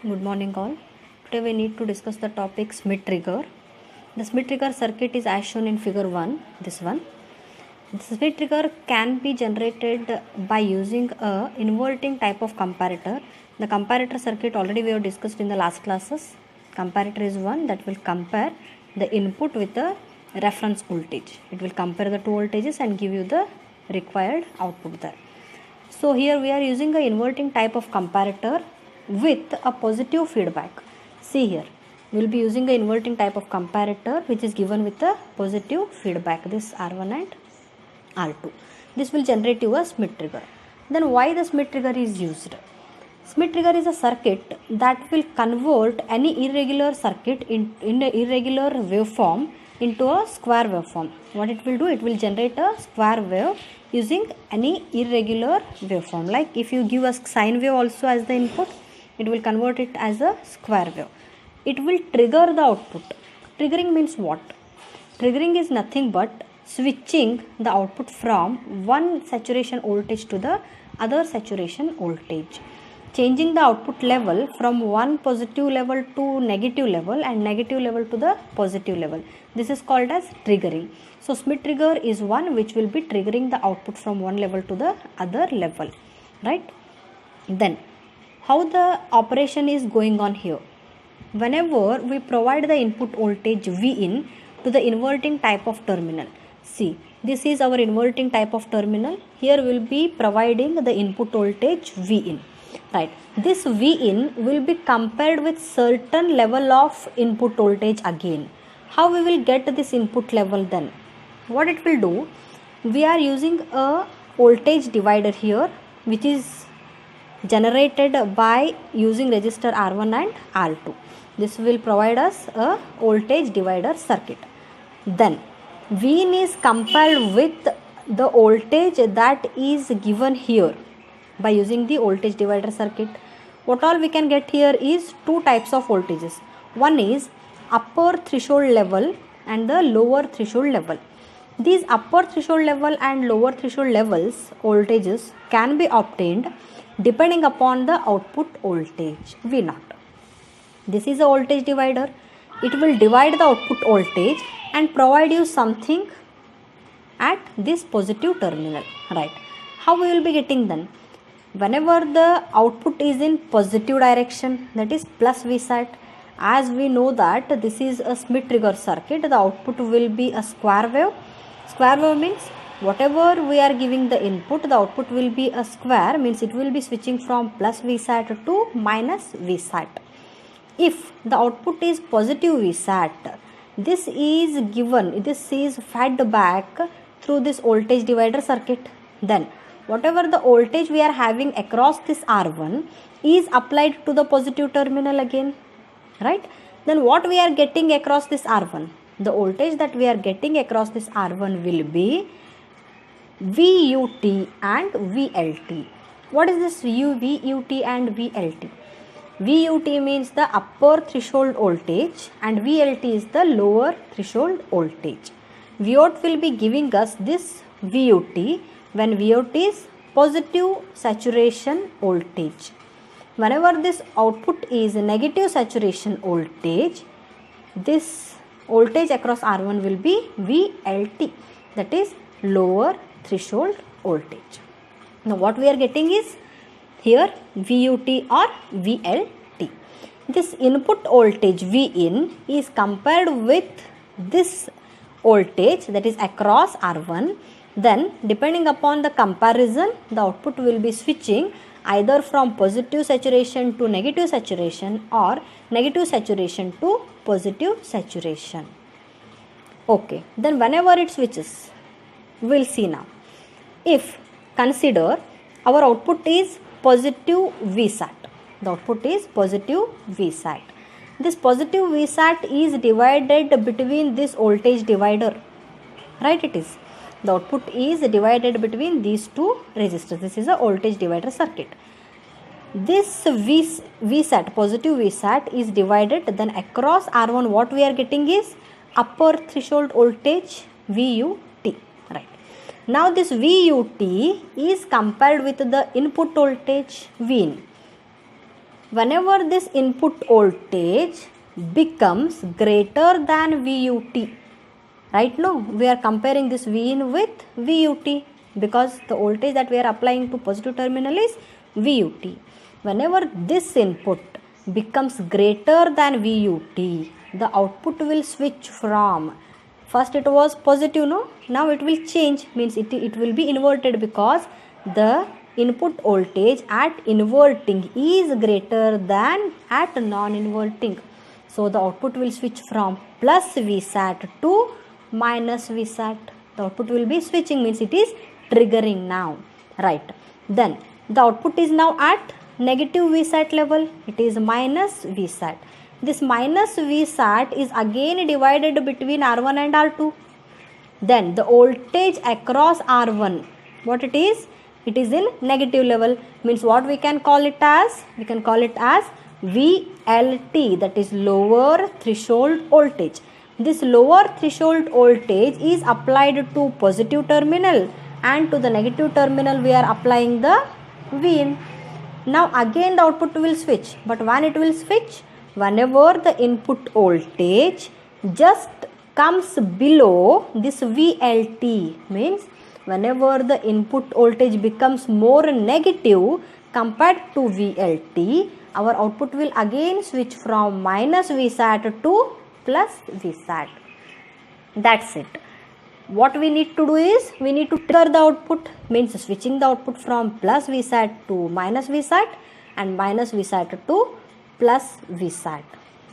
Good morning all. Today we need to discuss the topic Schmitt trigger. The Schmitt trigger circuit is as shown in figure 1, this one. The Schmitt trigger can be generated by using a inverting type of comparator. The comparator circuit already we have discussed in the last classes. Comparator is one that will compare the input with the reference voltage. It will compare the two voltages and give you the required output there. So here we are using a inverting type of comparator with a positive feedback. See here, we will be using an inverting type of comparator which is given with a positive feedback, this R1 and R2. This will generate you a Schmitt trigger. Then why the Schmitt trigger is used? Schmitt trigger is a circuit that will convert any irregular circuit in an irregular waveform into a square waveform. What it will do? It will generate a square wave using any irregular waveform. Like if you give a sine wave also as the input, it will convert it as a square wave. It will trigger the output. Triggering means what? Triggering is nothing but switching the output from one saturation voltage to the other saturation voltage. Changing the output level from one positive level to negative level and negative level to the positive level. This is called as triggering. So Schmitt trigger is one which will be triggering the output from one level to the other level, right? Then how the operation is going on here? Whenever we provide the input voltage Vin to the inverting type of terminal, see, this is our inverting type of terminal. Here we will be providing the input voltage Vin, right? This Vin will be compared with certain level of input voltage again. How we will get this input level then? What it will do? We are using a voltage divider here which is generated by using resistor R1 and R2. This will provide us a voltage divider circuit. Then Vin is compared with the voltage that is given here by using the voltage divider circuit. What all we can get here is two types of voltages. One is upper threshold level and the lower threshold level. These upper threshold level and lower threshold levels voltages can be obtained depending upon the output voltage V0. This is a voltage divider. It will divide the output voltage and provide you something at this positive terminal, right? How we will be getting then? Whenever the output is in positive direction, that is plus Vsat, as we know that this is a Schmitt trigger circuit, the output will be a square wave. Square wave means whatever we are giving the input, the output will be a square, means it will be switching from plus Vsat to minus Vsat. If the output is positive Vsat, this is given, this is fed back through this voltage divider circuit. Then whatever the voltage we are having across this R1 is applied to the positive terminal again, right? Then what we are getting across this R1? The voltage that we are getting across this R1 will be VUT and VLT. What is this VUT and VLT? VUT means the upper threshold voltage and VLT is the lower threshold voltage. VOT will be giving us this VUT when VOT is positive saturation voltage. Whenever this output is negative saturation voltage, this voltage across R1 will be VLT, that is lower threshold voltage. Now what we are getting is here VUT or VLT. This input voltage Vin is compared with this voltage that is across R1. Then depending upon the comparison, the output will be switching either from positive saturation to negative saturation or negative saturation to positive saturation. Okay, then whenever it switches, we will see now. If consider our output is positive Vsat, the output is positive Vsat. This positive Vsat is divided between this voltage divider, right? It is. The output is divided between these two resistors. This is a voltage divider circuit. This Vsat, positive Vsat is divided, then across R1 what we are getting is upper threshold voltage VUT, right? Now this VUT is compared with the input voltage Vin. whenever this input voltage becomes greater than VUT, right now we are comparing this V in with VUT because the voltage that we are applying to positive terminal is VUT. Whenever this input becomes greater than VUT, the output will switch from, first it was positive, no, now it will change, means it will be inverted because the input voltage at inverting is greater than at non-inverting. So the output will switch from plus Vsat to minus Vsat. The output will be switching, means it is triggering now, right? Then the output is now at negative Vsat level, it is minus Vsat. This minus Vsat is again divided between R1 and R2. Then the voltage across R1, what it is? It is in negative level, means what we can call it as? We can call it as VLT, that is lower threshold voltage. This lower threshold voltage is applied to positive terminal and to the negative terminal we are applying the Vin. Now again the output will switch, but when it will switch? Whenever the input voltage just comes below this VLT, means whenever the input voltage becomes more negative compared to VLT, our output will again switch from minus Vsat to plus Vsat. That's it. What we need to do is, we need to trigger the output, means switching the output from plus Vsat to minus Vsat and minus Vsat to plus Vsat,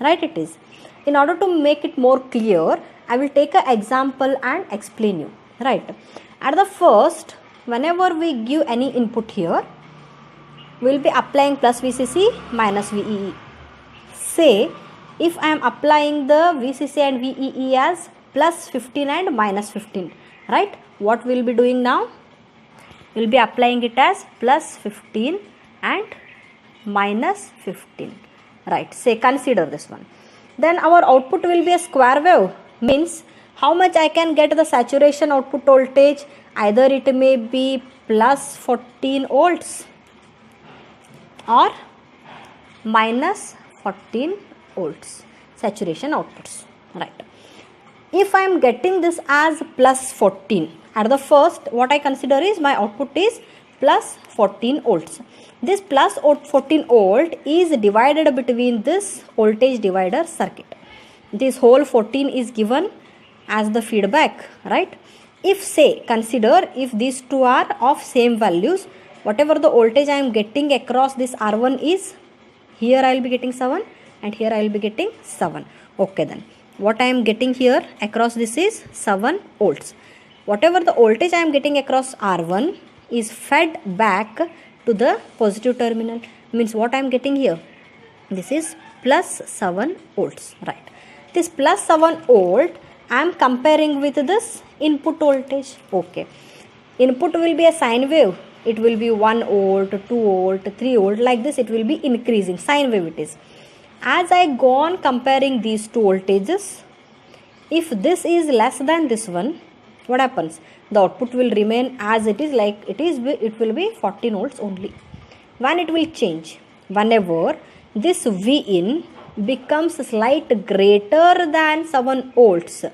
right? It is. In order to make it more clear, I will take an example and explain you, right? At the first, whenever we give any input here, we will be applying plus VCC minus VEE. Say, if I am applying the VCC and VEE as plus 15 and minus 15, right? What we will be doing now? We will be applying it as plus 15 and minus 15, right? Say, consider this one. Then our output will be a square wave, means how much I can get the saturation output voltage? Either it may be plus 14 volts or minus 14 volts saturation outputs, right? If I am getting this as plus 14, at the first what I consider is my output is plus 14 volts. This plus 14 volt is divided between this voltage divider circuit. This whole 14 is given as the feedback, right? If say, consider if these two are of same values, whatever the voltage I am getting across this R1 is, here I will be getting 7 and here I will be getting 7. Okay, then what I am getting here across this is 7 volts. Whatever the voltage I am getting across R1 is fed back to the positive terminal, means what I am getting here? This is plus 7 volts, right? This plus 7 volt I am comparing with this input voltage. Okay, input will be a sine wave. It will be 1 volt, 2 volt, 3 volt, like this it will be increasing, sine wave it is. As I go on comparing these two voltages, if this is less than this one, what happens? The output will remain as it is, like it will be 14 volts only. When it will change? Whenever this Vin becomes slight greater than 7 volts.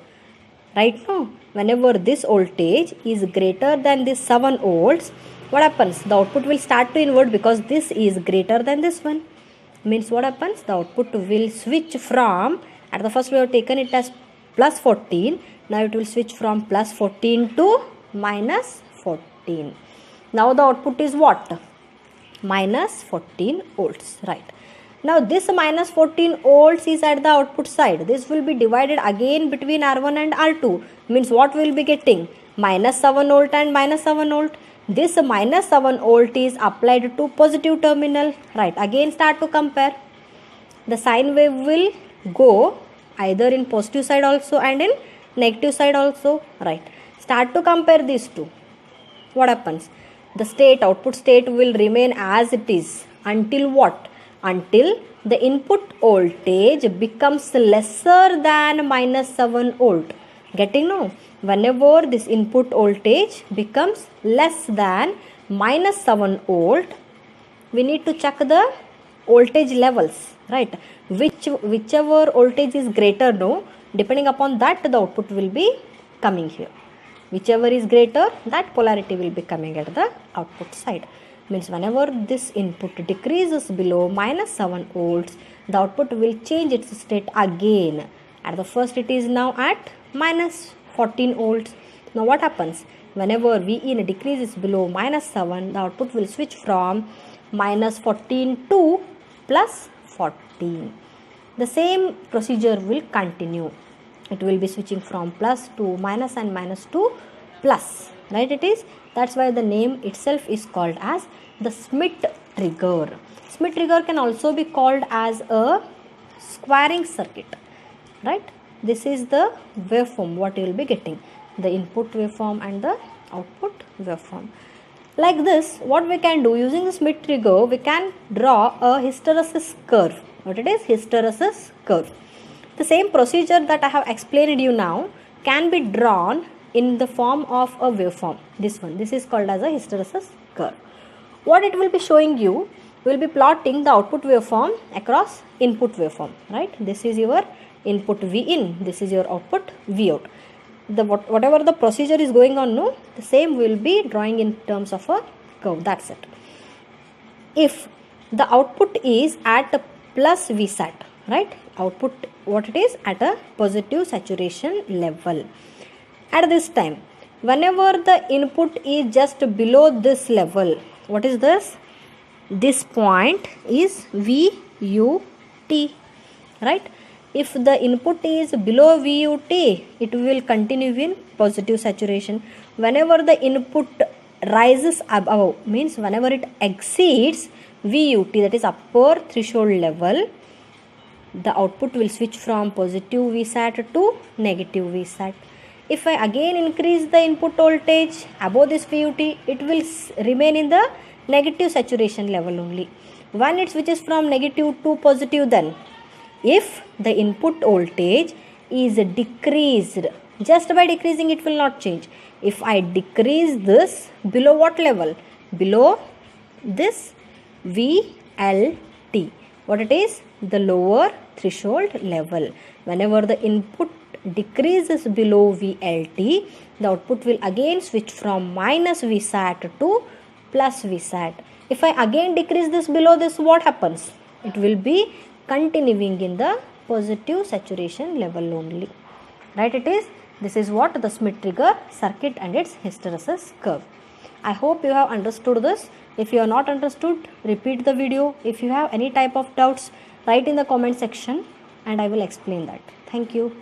Right now, whenever this voltage is greater than this 7 volts, what happens? The output will start to invert because this is greater than this one. Means what happens? The output will switch from, at the first we have taken it as plus 14, now it will switch from plus 14 to minus 14. Now the output is what? Minus 14 volts, right? Now this minus 14 volts is at the output side. This will be divided again between R1 and R2. Means what we will be getting? Minus 7 volt and minus 7 volt. This minus 7 volt is applied to positive terminal. Right. Again start to compare. The sine wave will go either in positive side also and in negative side also. Right. Start to compare these two. What happens? The state, output state will remain as it is until what? Until the input voltage becomes lesser than minus 7 volt. Getting no? Whenever this input voltage becomes less than minus 7 volt, we need to check the voltage levels, right? Whichever voltage is greater, no, depending upon that the output will be coming here. Whichever is greater, that polarity will be coming at the output side. Means whenever this input decreases below minus 7 volts, the output will change its state again. At the first it is now at minus 14 volts. Now what happens? Whenever V in decreases below minus 7, the output will switch from minus 14 to plus 14. The same procedure will continue. It will be switching from plus to minus and minus to plus, right? That's why the name itself is called as the Schmitt trigger. Schmitt trigger can also be called as a squaring circuit, right? This is the waveform what you will be getting, the input waveform and the output waveform. Like this, what we can do using the Schmitt trigger, we can draw a hysteresis curve. What it is? Hysteresis curve. The same procedure that I have explained you now can be drawn in the form of a waveform. This is called as a hysteresis curve. What it will be showing you, will be plotting the output waveform across input waveform, right? This is your input V in, this is your output V out. Whatever the procedure is going on, no, the same will be drawing in terms of a curve. That's it. If the output is at a plus Vsat, right? Output, what it is? At a positive saturation level. At this time, whenever the input is just below this level, what is this? This point is VUT, right? If the input is below VUT, it will continue in positive saturation. Whenever the input rises above, means whenever it exceeds VUT, that is upper threshold level, the output will switch from positive Vsat to negative Vsat. If I again increase the input voltage above this VUT, it will remain in the negative saturation level only. When it switches from negative to positive, then if the input voltage is decreased, just by decreasing it will not change. If I decrease this below what level? Below this VLT. What it is? The lower threshold level. Whenever the input decreases below VLT, the output will again switch from minus Vsat to plus Vsat. If I again decrease this below this, what happens? It will be continuing in the positive saturation level only, right? This is what the Schmitt trigger circuit and its hysteresis curve. I hope you have understood this. If you have not understood, repeat the video. If you have any type of doubts, write in the comment section and I will explain that. Thank you.